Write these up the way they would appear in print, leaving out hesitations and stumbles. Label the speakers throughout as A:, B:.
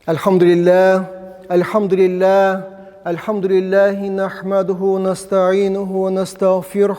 A: Elhamdülillah, elhamdülillah, elhamdülillahi nahmaduhu, nasta'inuhu ve nestağfiruh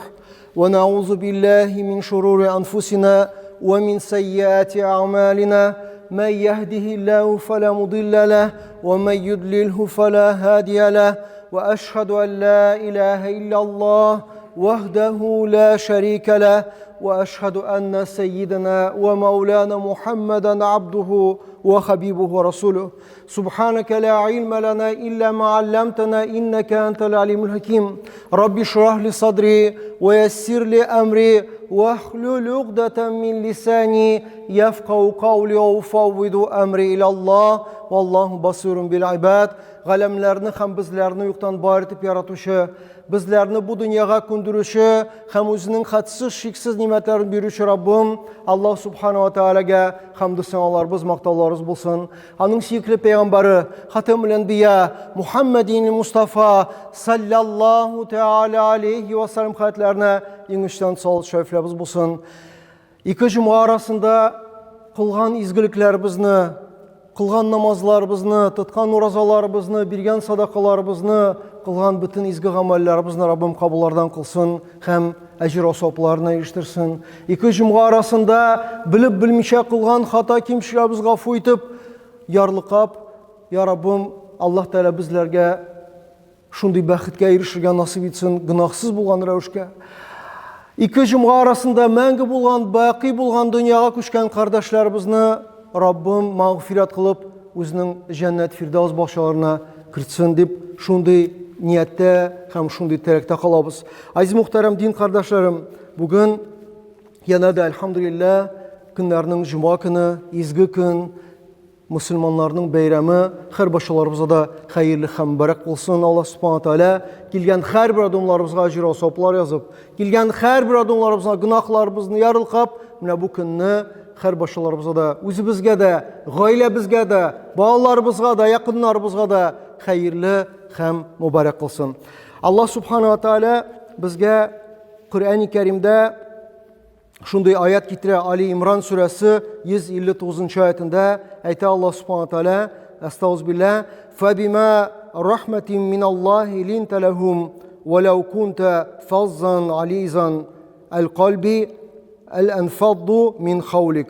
A: ve na'udzu billahi min şururi anfusina ve min seyyiati a'malina. Men yehdihillahu fela mudille leh ve men yudlilhu fela hadiye leh ve eşhedü en la ilahe illallah vahdehu la şerike leh ve eşhedü enne seyyidina ve mevlana Muhammeden abduhu ve habibuhu ve resuluh. Subhaneke la ilme lana illa ma allamtana inneke entel alimul hakim. Rabbi şrah li sadri ve yessir li emri ve hlul ugdeten min lisani yefkavu kavli ve ufavvidu emri ilallah. Vallahu basirun bil ibad. Qalemlerini hem bizlerini yoktan var etip yaratışı, bizlerini bu dünyaya kunduruşu, hem özünün hadsız, şiksiz nimetlerini buyuruşu Rabbim, Allah subhanahu wa ta'ala'ga hamdü senalarımız, maktallarımız bulsun. Onun şikli peygamberi, Hatemül Enbiya, Muhammedin Mustafa sallallahu teala aleyhi ve sellem hayatlarına inişten sağ şereflerimiz bulsun. İki cuma arasında kılgan izgiliklerimizni, kılgan namazlarımızı, tutkan urazalarımızı, birgen sadakalarımızı, kılgan bütün izgi amellerimizni Rabbim kabullardan kılsın, hem ecir osoplarına eriştirsin. İki cuma arasında bilip bilmişe kılgan hata kimşilerimiz gafu etip, yarlıqap, ya Rabbim Allah Teala bizlerge şunday baxtga erişirgen nasip etsin, günahsız bulgan revişke. İki cuma arasında mengi bulgan, baki bulgan dünyaya kuşken kardeşlerimizni Rabbim mağfiret kılıp özünün cennet firdevs başlarına kırtsın deyip şunday niyette hem şunday terekte kalabız. Aziz muhterem din kardeşlerim, bugün yine de elhamdülillah günlerinin cuma günü, izgi gün, Müslümanların beyremi, her başlarımıza da hayırlı hem mübarek olsun. Allah subhanahu teala gelgen her bir adımlarımıza acır osoplar yazıp, gelgen her bir adımlarımıza günahlarımızı yarılkap, bu gününü her başlarımıza da, özümüzge de, gailebizge de, bağlarımızga da, yakınlarımızga da hayırlı hem mübarek olsun. Allah subhanahu teala bizge Kur'an-ı Kerim'de şunday ayet getire, Ali İmran suresi 159. ayetinde ayet Allah subhanahu teala estağfirullah فَبِمَا رَحْمَةٍ مِنَ اللّٰهِ لِنْتَ لَهُمْ وَلَوْ كُنْتَ فَظًّا عَلِيزًا الْقَلْبِ El-enfaddu min havlik.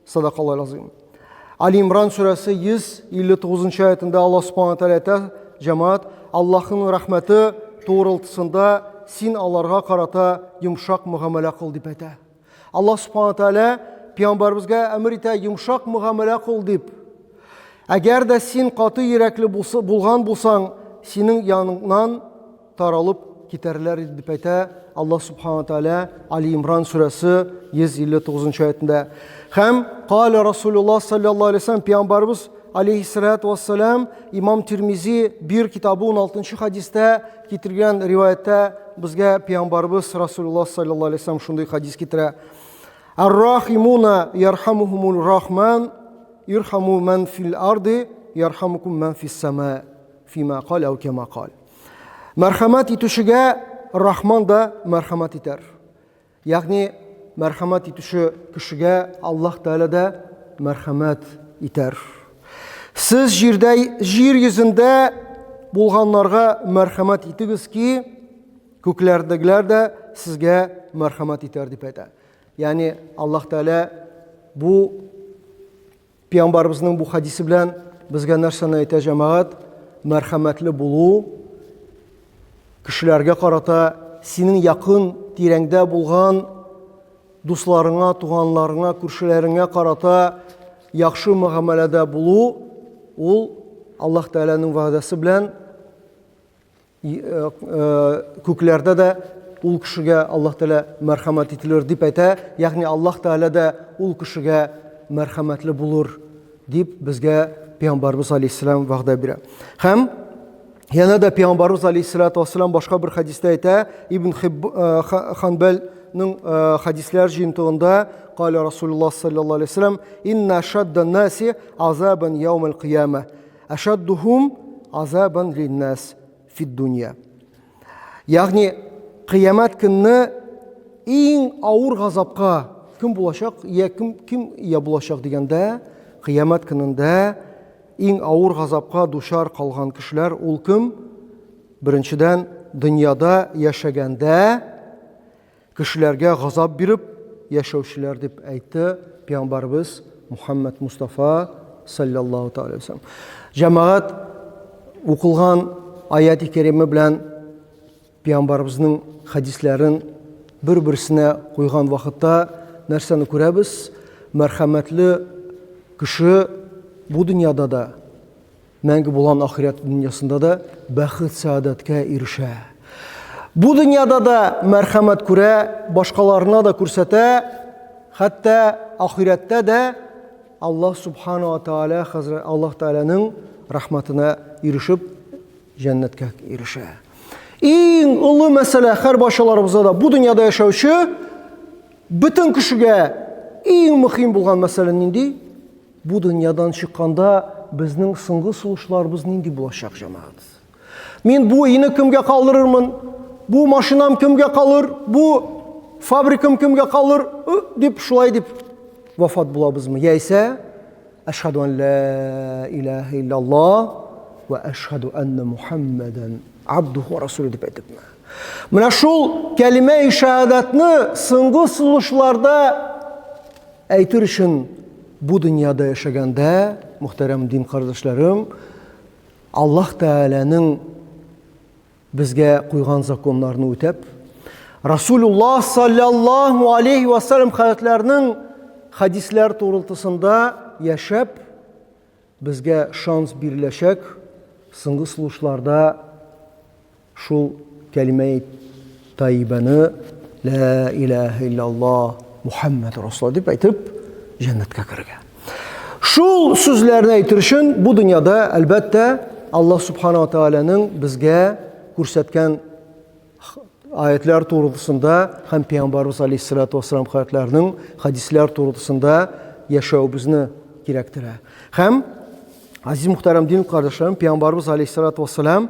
A: Sadakallahu azim. Ali İmran suresi 159. ayetinde Allah subhanahu teala cemaat Allah'ın rahmeti doğrultusunda sin alarga karata yumuşak muamele kıl deyip ete. Allah subhanahu teala peygamberimizge emir ete yumuşak muamele kıl deyip. Eğer de sin katı yürekli bulgan bulsan senin yanından taralıp giderler deyip ete. Allah subhanahu teala Ali İmran suresi 159. ayetinde. Hem kâle Resulullah sallallahu aleyhi ve sellem Peygamberimiz aleyhissalatu vesselam İmam Tirmizi bir kitabı 16. hadiste getirgen rivayette bizge Peygamberimiz Resulullah sallallahu aleyhi ve sellem şunday hadis getire. Er-rahimuna yerhamuhumul rahman irhamu men fil ardi yerhamukum men fis sema fima kal ev kema kal. Merhamet itişige Rahman da merhamet iter. Yani merhamet itişi kişiye Allah Teala da merhamet iter. Siz yer yüzünde bulganlarga merhamet itiniz ki göklerdekiler de sizge merhamet iter deyip ete. Yani Allah Teala bu Peygamberimizin bu hadisi bilen bizge nersene ete cemaat merhametli bulu kişilerge karata senin yakın direngde bulgan dostlarına, tuğanlarına, kürşilerine karata yakşı muamelede bulu, ol Allah Teala'nın vaadesi bilen köklerde de ol kişiye Allah Teala merhamet etilir deyip ete, yani Allah Teala da ol kişiye merhametli bulur deyip bizge Peygamberimiz Aleyhisselam vaade bire. Hem yana da Peygamberimiz Aleyhisselatü Vesselam başka bir hadiste ayette İbn Hanbel'nin hadisler jintığında Kale Resulullah sallallahu aleyhi ve sellem İnne eşadden nasi azaben yevmel kıyame eşadduhum azaben linnas fid dünya. Yani kıyamet günü en ağır gazapka kim bulaşak ya kim ya bulaşak degende kıyamet gününde иң ауыр газапка душар калган кешеләр ул кем? Беренчедән, дөньяда яшәгәндә кешеләргә газап биреп яшәүчеләр дип әйтте Пәйгамбәрбез Мухаммад Мустафа саллаллаху алейхи ва саллям. Җәмәгать укылган аят-и кәриме белән Пәйгамбәрбезнең хадисләрен бер-берсенә куйган вакытта нәрсәне күрәбез? Мәрхәмәтле кеше бу дөньяда да, мәңге булган ахират дөньясында да бәхет, сәадәткә ирешә. Бу дөньяда да мәрхәмәт күрә, башкаларына да күрсәтә, хәтта ахиратта да Аллаһ субхана ва тааля, Аллаһ Тааляның рәхмәтенә ирешеп, җәннәткә ирешә. Иң олы мәсьәлә һәр башаларыбызда да бу дөньяда яшәүче бөтен кешегә иң мөһим булган мәсьәлә нинди? Бу дөньядан чыкканда безнең соңгы сулышларыбыз нинди булачак, җәмәгать? Мин бу өйне кемгә калдырырмын? Бу машинам кемгә калыр? Бу фабрикам кемгә калыр? Дип шулай дип вафат булабызмы? Яисә ашһаду ан ла илаха илляллаһ ва ашһаду анна Мухаммадан абдуху ва расулу дип әйтепме? Менә шул кәлимә-и шәһадәтне соңгы сулышларда әйтер өчен бу дөньяда яшәгәндә, мөхтәрәм дин кардәшләрем, Аллаһ Тәаләнең безгә куйган законнарны үтәп, Расулуллаһ саллаллаху алейхи ва саллям хәятләренең хадисләр турылтысында яшәп, безгә шанс биреләчәк соңгы сулышларда шул кәлимә-и тайибаны ла илаха илляллаһ Мухаммад Расул дип әйтеп җәннәткә керергә. Шул сүзләрне әйтер өчен бу дөньяда әлбәттә Аллаһ субхана ва тааляның безгә күрсәткән аятлар турысында һәм Пәйгамбәрбез алейһиссалату вассалам хәятләренең хадисләр турысында яшәүбезне кирәктерә. Һәм азиз мөхтәрәм дин кардәшләрем, Пәйгамбәрбез алейһиссалату вассалам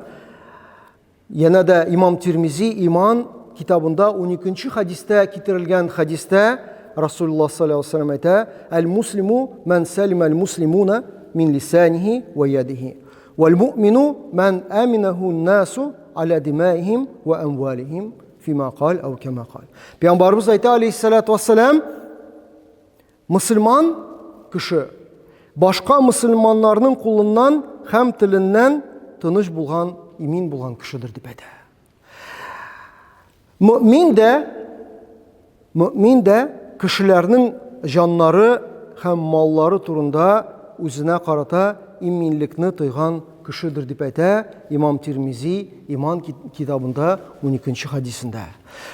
A: яна да Имам Тирмизи иман китабында 12-нче хадистә китерелгән хадистә Расулуллаһ саллаллаху алейхи ва саллям әйтә: "Әл-муслиму ман салима ал-муслимуна мин лисаниһи ва ядиһи, вал-муъмину ман аминаху ан-насу аля димаихим ва амвалихим фима қал ау кама қал." Пәйгамбәрбез әйтә алейһиссалату вассалам, мөселман кеше башка мөселманнарның кулыннан һәм теленнән тыныч булган, имин булган кешедер дип әйтә. Мөмин дә кешеләрнең җаннары һәм маллары турында үзенә карата иминлекне тойган кешедер дип әйтә Имам Тирмизи иман китабында 12-нче хадисендә.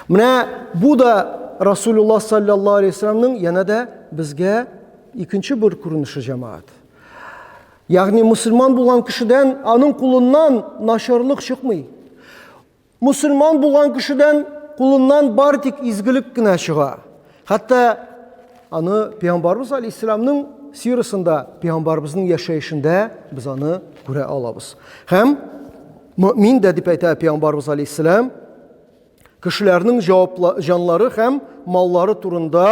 A: Менә бу да Расулуллаһ саллаллаху алейхи ва салламның яна да безгә икенче бер күренеше, җәмәгать. Ягъни мөселман булган кешедән аның кулыннан начарлык чыкмый. Мөселман булган кешедән кулыннан бар тик изгелек кенә чыга. Хәтта аны Пәйгамбәрбез алейһиссаламның сирасында, Пәйгамбәрбезнең яшәешендә без аны күрә алабыз. Һәм мөмин дә дип әйтә Пәйгамбәрбез алейһиссалам, кешеләрнең җанлары һәм маллары турында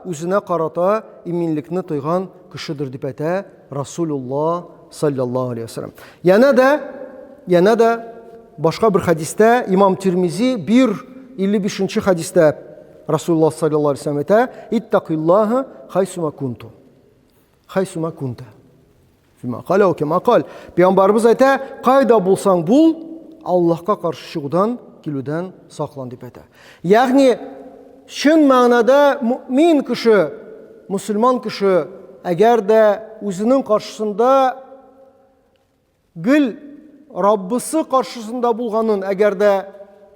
A: үзенә карата иминлекне тойган кешедер дип әйтә Расулуллаһ саллаллаху алейхи ва саллям. Яна да башка бер хадистә Имам Тирмизи 1:55-нче хадистә Расулуллаһ саллаллаху алейхи ва саллям әйтә: "Иттақиллаһа хайсума кунту." Хайсума кунта. Фима қал ау кама қал. Пәйгамбәрбез әйтә: "Кайда булсаң бул, Аллаһка каршы чыгудан, килүдән саклан" дип әйтә. Ягъни чын мәгънәдә мөмин кеше, мөселман кеше әгәр дә үзенең каршысында гел Раббысы каршысында булганын әгәр дә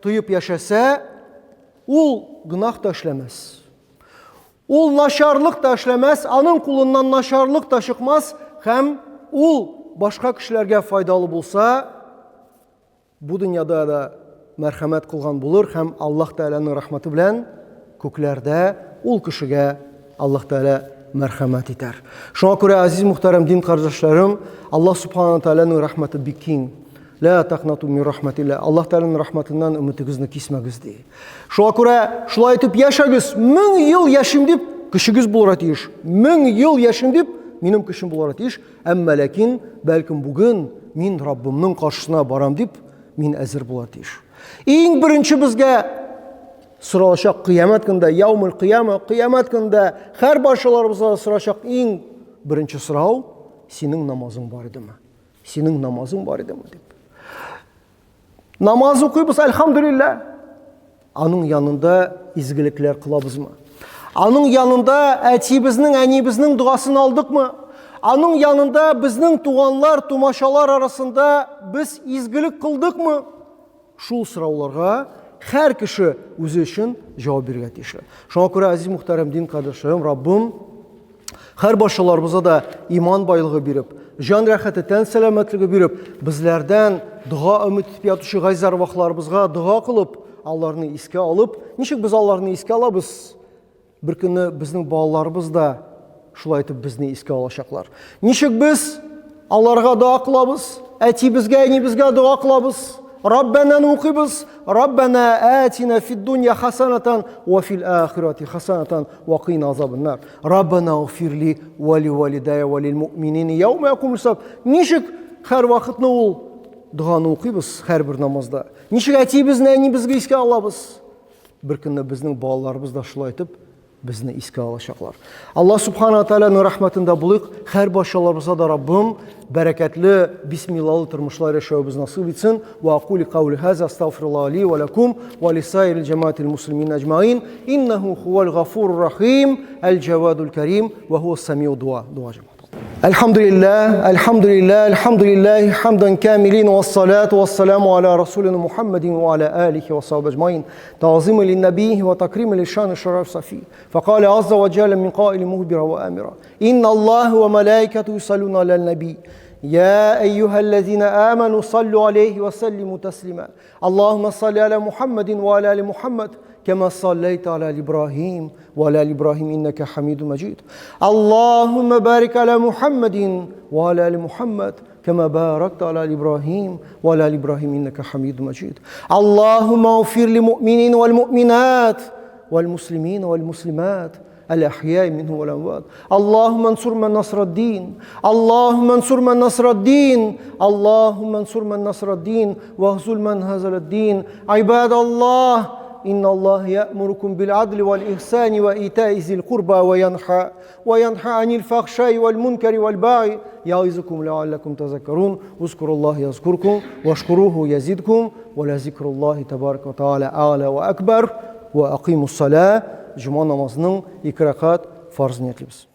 A: тоеп яшәсә, ул гынах та эшләмәс. Ул начарлык та эшләмәс, аның кулыннан начарлык та чыкмас һәм ул башка кешеләргә файдалы булса, бу дөньяда да мәрхәмәт кылган булыр һәм Аллаһ Тәаләнең рәхмәте белән күкләрдә ул кешегә Аллаһ Тәалә мәрхәмәт итәр. Шуңа күрә, азиз мөхтәрәм дин кардәшләрем, Аллаһ Субхана Тәаләнең рәхмәте бик киң. Ла тақнату мин рахматилла. Аллаһ Тәаләнең рәхмәтеннән өмитегезне кисмәгез ди. Шуңа күрә шулай итеп яшәгез. 1000 ел яшим дип кешегез булырга тиеш. 1000 ел яшим дип минем көчем булырга тиеш, әмма ләкин бәлкем бүген мин Раббымның каршысына барам дип мин әзер булырга тиеш. Иң беренче безгә соралачак кыямәт көндә, яумул кыяма, кыямәт көндә һәр баршаларыбызга соралачак иң беренче сорау: синең намазың бар идеме? Синең намазың бар идеме дип. Намаз укыйбыз, әлхамдулилlah. Аның янында изгелекләр кылабызмы? Аның янында әтибезнең, әнибезнең дуасын алдыкмы? Аның янында безнең туганлар, тумашалар арасында без изгелек кылдыкмы? Шул сорауларга һәр кеше үзе өчен җавап бирергә тиеш. Шуңа күрә, азиз мөхтәрәм дин кардәшләрем, Раббым һәр баршаларыбызга да иман байлыгы биреп, жан рәхәте, тән сәламәтлеге биреп, безләрдән дуа өмет итеп ятучы гайз арвахларыбызга дуа кылып, аларны искә алып, ничек без аларны искә алабыз? Бер көнне безнең балаларыбыз да шулай итеп безне искә алачаклар. Ничек без аларга дуа кылабыз? Әтибезгә, әнибезгә дуа кылабыз. Раббананы укыйбыз. Раббана атина фид дунья хасанатан ва фил ахирати хасанатан ва қина азабан нар. Раббана угфирли ва ли валидая ва лил муъминин яума якумул хисаб. Ничек һәр вакытны ул дуаны укыйбыз һәр бер намазда. Ничек әтибезне, әнибезгә искә алабыз? Бер көнне безнең балаларыбыз да шулай итеп безне искә алачаклар. Аллаһ субхана ва тааляның рәхмәтендә булыйк. Һәр баршаларыбызга да Раббым бәрәкәтле, бисмиллаһлы тормышлар яшәүбезне насыйп итсен. Ва aqulu qawli hadha astaghfirullah li wa lakum wa li sa'iril jama'atil muslimin ajma'in innahu huwal ghafurur rahim al jawadul karim wa huwa as-sami'ud du'a. Elhamdülillah, elhamdülillah, elhamdülillah, hamdan kamilin ve salatu ve selamu ala Resulina Muhammedin ve ala alihi ve sahbihi ecmaîn. Ta'zimen lin nebiyhi ve takrimen li şan şeref safi. Fekale azze ve celle min qaili muhbira ve amira. İnna Allah ve melaiketu yusalluna alel nebi. Ya eyyühellezine amenu sallu aleyhi ve sellimu teslima. Allahümme salli ala Muhammedin ve ala ali Muhammed. كما صليت على إبراهيم وعلى آل إبراهيم إنك حميد مجيد اللهم بارك على محمد وعلى آل محمد كما باركت على إبراهيم وعلى آل إبراهيم إنك حميد مجيد اللهم اغفر للمؤمنين والمؤمنات والمسلمين والمسلمات الأحياء منهم والأموات اللهم انصر من نصر الدين اللهم انصر من نصر الدين اللهم انصر من نصر الدين واخذل من هزل الدين عباد الله إن الله يأمركم بالعدل والإحسان وإيتاء ذي القربى وينهى عن الفحشاء والمنكر والبغي يعظكم لعلكم تذكرون اذكروا الله يذكركم واشكروه يزدكم ولذكر الله تبارك وتعالى أعلى وأكبر وأقيموا الصلاة. Cuma namazının 2 rakat farz niyetlimiz.